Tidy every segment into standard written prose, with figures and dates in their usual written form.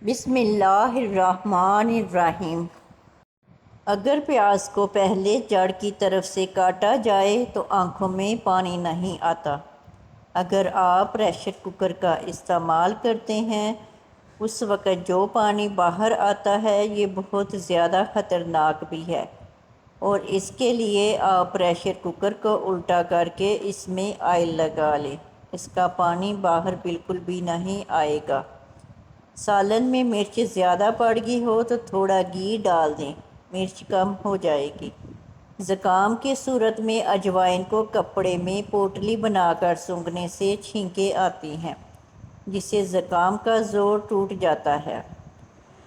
بسم اللہ الرحمن الرحیم۔ اگر پیاز کو پہلے جڑ کی طرف سے کاٹا جائے تو آنکھوں میں پانی نہیں آتا۔ اگر آپ پریشر کوکر کا استعمال کرتے ہیں اس وقت جو پانی باہر آتا ہے یہ بہت زیادہ خطرناک بھی ہے، اور اس کے لیے آپ پریشر کوکر کو الٹا کر کے اس میں آئل لگا لیں، اس کا پانی باہر بالکل بھی نہیں آئے گا۔ سالن میں مرچ زیادہ پڑ گئی ہو تو تھوڑا گھی ڈال دیں، مرچ کم ہو جائے گی۔ زکام کی صورت میں اجوائن کو کپڑے میں پوٹلی بنا کر سونگھنے سے چھینکیں آتی ہیں، جس سے زکام کا زور ٹوٹ جاتا ہے۔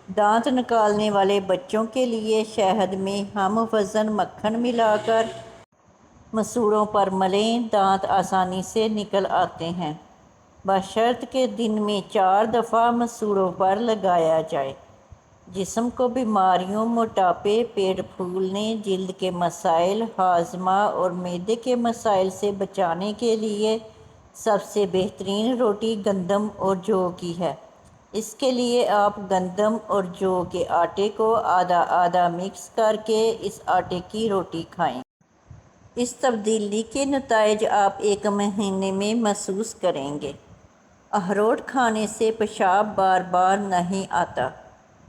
دانت نکالنے والے بچوں کے لیے شہد میں ہم وزن مکھن ملا کر مسوڑوں پر ملیں، دانت آسانی سے نکل آتے ہیں، بشرط کہ دن میں 4 دفعہ مسوڑوں پر لگایا جائے۔ جسم کو بیماریوں، موٹاپے، پیٹ پھولنے، جلد کے مسائل، ہاضمہ اور معدے کے مسائل سے بچانے کے لیے سب سے بہترین روٹی گندم اور جو کی ہے۔ اس کے لیے آپ گندم اور جو کے آٹے کو آدھا آدھا مکس کر کے اس آٹے کی روٹی کھائیں۔ اس تبدیلی کے نتائج آپ 1 مہینے میں محسوس کریں گے۔ اخروٹ کھانے سے پیشاب بار بار نہیں آتا۔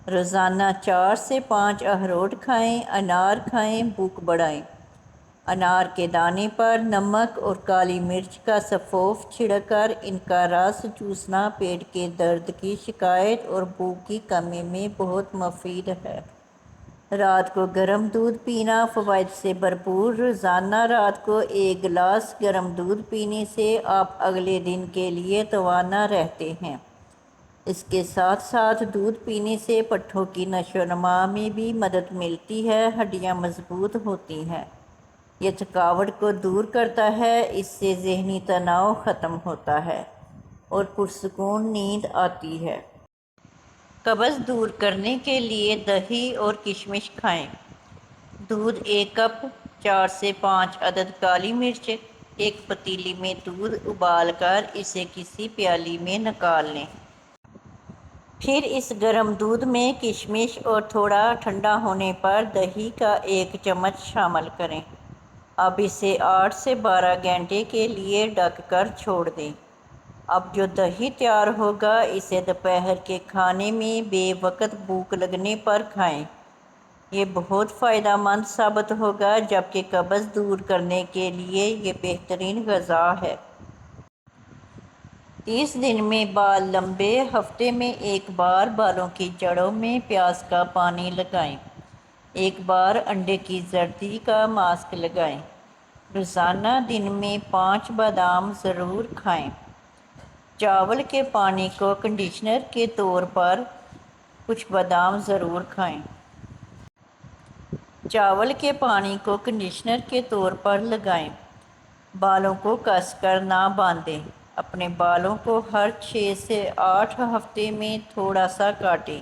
روزانہ 4 سے 5 اخروٹ کھائیں۔ انار کھائیں، بھوک بڑھائیں۔ انار کے دانے پر نمک اور کالی مرچ کا سفوف چھڑک کر ان کا رس چوسنا پیٹ کے درد کی شکایت اور بھوک کی کمی میں بہت مفید ہے۔ رات کو گرم دودھ پینا فوائد سے بھرپور۔ روزانہ رات کو 1 گلاس گرم دودھ پینے سے آپ اگلے دن کے لیے توانا رہتے ہیں۔ اس کے ساتھ ساتھ دودھ پینے سے پٹھوں کی نشو و نما میں بھی مدد ملتی ہے، ہڈیاں مضبوط ہوتی ہیں۔ یہ تھکاوٹ کو دور کرتا ہے، اس سے ذہنی تناؤ ختم ہوتا ہے اور پرسکون نیند آتی ہے۔ قبض دور کرنے کے لیے دہی اور کشمش کھائیں۔ دودھ 1 کپ، 4 سے 5 عدد کالی مرچ۔ ایک پتیلی میں دودھ ابال کر اسے کسی پیالی میں نکال لیں۔ پھر اس گرم دودھ میں کشمش اور تھوڑا ٹھنڈا ہونے پر دہی کا 1 چمچ شامل کریں۔ اب اسے 8 سے 12 گھنٹے کے لیے ڈھک کر چھوڑ دیں۔ اب جو دہی تیار ہوگا اسے دوپہر کے کھانے میں بے وقت بھوک لگنے پر کھائیں۔ یہ بہت فائدہ مند ثابت ہوگا، جبکہ قبض دور کرنے کے لیے یہ بہترین غذا ہے۔ 30 دن میں بال لمبے۔ ہفتے میں 1 بار بالوں کی جڑوں میں پیاز کا پانی لگائیں۔ 1 بار انڈے کی زردی کا ماسک لگائیں۔ روزانہ دن میں 5 بادام ضرور کھائیں۔ چاول کے پانی کو کنڈیشنر کے طور پر کچھ بادام ضرور کھائیں۔ چاول کے پانی کو کنڈیشنر کے طور پر لگائیں۔ بالوں کو کس کر نہ باندھیں۔ اپنے بالوں کو ہر 6 سے 8 ہفتے میں تھوڑا سا کاٹیں۔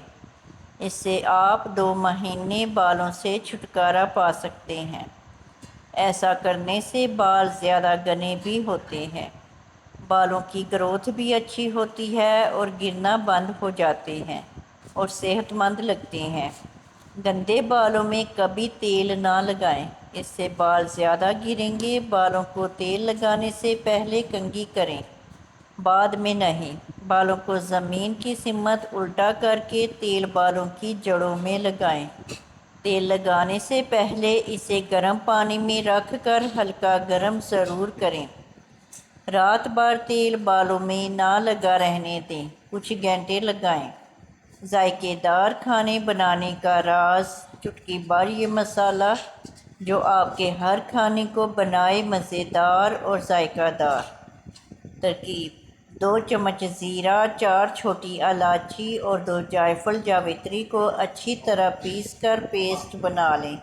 اس سے آپ 2 مہینے بالوں سے چھٹکارا پا سکتے ہیں۔ ایسا کرنے سے بال زیادہ گھنے بھی ہوتے ہیں، بالوں کی گروتھ بھی اچھی ہوتی ہے اور گرنا بند ہو جاتے ہیں اور صحت مند لگتے ہیں۔ گندے بالوں میں کبھی تیل نہ لگائیں، اس سے بال زیادہ گریں گے۔ بالوں کو تیل لگانے سے پہلے کنگھی کریں، بعد میں نہیں۔ بالوں کو زمین کی سمت الٹا کر کے تیل بالوں کی جڑوں میں لگائیں۔ تیل لگانے سے پہلے اسے گرم پانی میں رکھ کر ہلکا گرم ضرور کریں۔ رات بھر تیل بالوں میں نہ لگا رہنے دیں، کچھ گھنٹے لگائیں۔ ذائقے دار کھانے بنانے کا راز: چٹکی بھر یہ مسالہ جو آپ کے ہر کھانے کو بنائے مزیدار اور ذائقہ دار۔ ترکیب: 2 چمچ زیرہ، 4 چھوٹی الائچی اور 2 جائفل جاوتری کو اچھی طرح پیس کر پیسٹ بنا لیں۔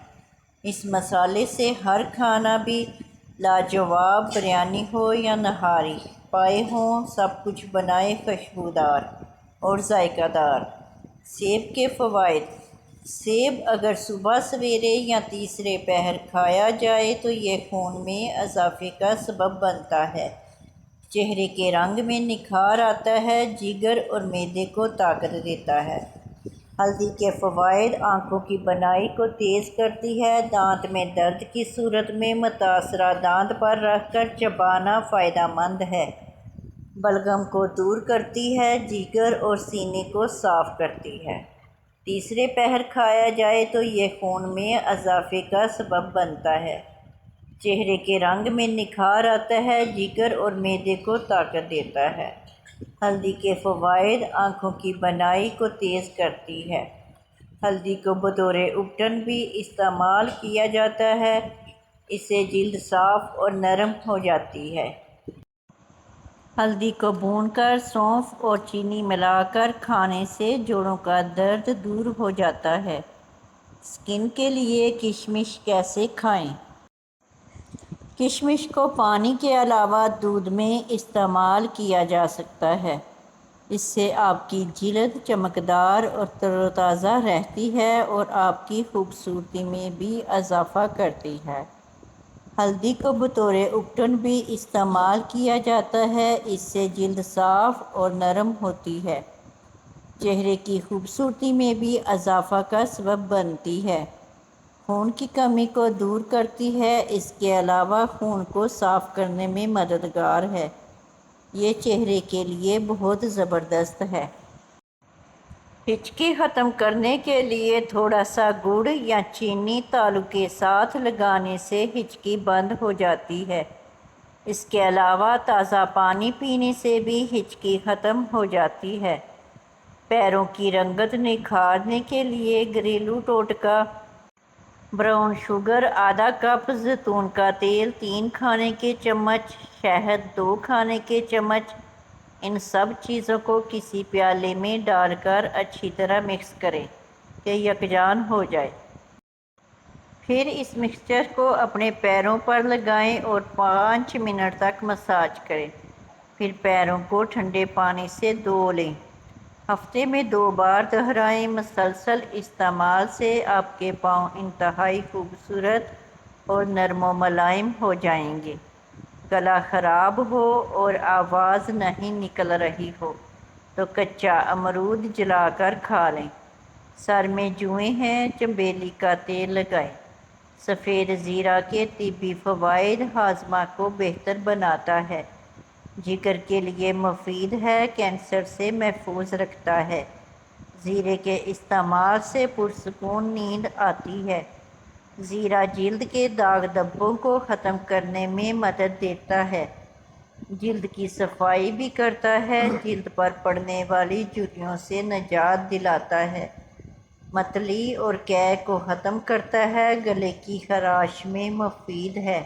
اس مسالے سے ہر کھانا بھی لاجواب، بریانی ہو یا نہاری، پائے ہوں، سب کچھ بنائے خوشبودار اور ذائقہ دار۔ سیب کے فوائد: سیب اگر صبح سویرے یا تیسرے پہر کھایا جائے تو یہ خون میں اضافے کا سبب بنتا ہے۔ چہرے کے رنگ میں نکھار آتا ہے، جگر اور معدے کو طاقت دیتا ہے۔ ہلدی کے فوائد: آنکھوں کی بینائی کو تیز کرتی ہے۔ دانت میں درد کی صورت میں متاثرہ دانت پر رکھ کر چبانا فائدہ مند ہے۔ بلغم کو دور کرتی ہے، جگر اور سینے کو صاف کرتی ہے۔ تیسرے پہر کھایا جائے تو یہ خون میں اضافے کا سبب بنتا ہے۔ چہرے کے رنگ میں نکھار آتا ہے، جگر اور معدے کو طاقت دیتا ہے۔ ہلدی کے فوائد: آنکھوں کی بینائی کو تیز کرتی ہے۔ ہلدی کو بطور ابٹن بھی استعمال کیا جاتا ہے، اس سے جلد صاف اور نرم ہو جاتی ہے۔ ہلدی کو بھون کر سونف اور چینی ملا کر کھانے سے جوڑوں کا درد دور ہو جاتا ہے۔ اسکن کے لیے کشمش کیسے کھائیں؟ کشمش کو پانی کے علاوہ دودھ میں استعمال کیا جا سکتا ہے۔ اس سے آپ کی جلد چمکدار اور تر و تازہ رہتی ہے اور آپ کی خوبصورتی میں بھی اضافہ کرتی ہے۔ ہلدی کو بطور ابٹن بھی استعمال کیا جاتا ہے، اس سے جلد صاف اور نرم ہوتی ہے۔ چہرے کی خوبصورتی میں بھی اضافہ کا سبب بنتی ہے۔ خون کی کمی کو دور کرتی ہے، اس کے علاوہ خون کو صاف کرنے میں مددگار ہے۔ یہ چہرے کے لیے بہت زبردست ہے۔ ہچکی ختم کرنے کے لیے تھوڑا سا گڑ یا چینی تالو کے ساتھ لگانے سے ہچکی بند ہو جاتی ہے۔ اس کے علاوہ تازہ پانی پینے سے بھی ہچکی ختم ہو جاتی ہے۔ پیروں کی رنگت نکھارنے کے لیے گھریلو ٹوٹکا: براؤن شوگر آدھا کپ، زیتون کا تیل 3 کھانے کے چمچ، شہد 2 کھانے کے چمچ۔ ان سب چیزوں کو کسی پیالے میں ڈال کر اچھی طرح مکس کریں کہ یکجان ہو جائے۔ پھر اس مکسچر کو اپنے پیروں پر لگائیں اور 5 منٹ تک مساج کریں۔ پھر پیروں کو ٹھنڈے پانی سے دھو لیں۔ ہفتے میں 2 بار دہرائیں۔ مسلسل استعمال سے آپ کے پاؤں انتہائی خوبصورت اور نرم و ملائم ہو جائیں گے۔ گلا خراب ہو اور آواز نہیں نکل رہی ہو تو کچا امرود جلا کر کھا لیں۔ سر میں جوئیں ہیں، چنبیلی کا تیل لگائیں۔ سفید زیرہ کے طبی فوائد: ہاضمہ کو بہتر بناتا ہے، جگر کے لیے مفید ہے، کینسر سے محفوظ رکھتا ہے۔ زیرے کے استعمال سے پرسکون نیند آتی ہے۔ زیرہ جلد کے داغ دھبوں کو ختم کرنے میں مدد دیتا ہے، جلد کی صفائی بھی کرتا ہے، جلد پر پڑنے والی جھریوں سے نجات دلاتا ہے، متلی اور قے کو ختم کرتا ہے، گلے کی خراش میں مفید ہے،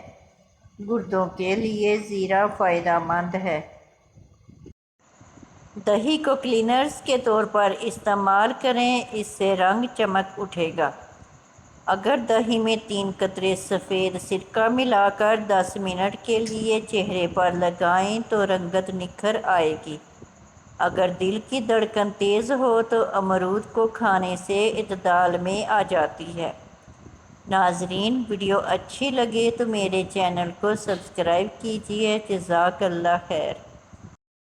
گردوں کے لیے زیرہ فائدہ مند ہے۔ دہی کو کلینرز کے طور پر استعمال کریں، اس سے رنگ چمک اٹھے گا۔ اگر دہی میں 3 قطرے سفید سرکہ ملا کر 10 منٹ کے لیے چہرے پر لگائیں تو رنگت نکھر آئے گی۔ اگر دل کی دھڑکن تیز ہو تو امرود کو کھانے سے اعتدال میں آ جاتی ہے۔ ناظرین، ویڈیو اچھی لگے تو میرے چینل کو سبسکرائب کیجیے۔ جزاک اللہ خیر۔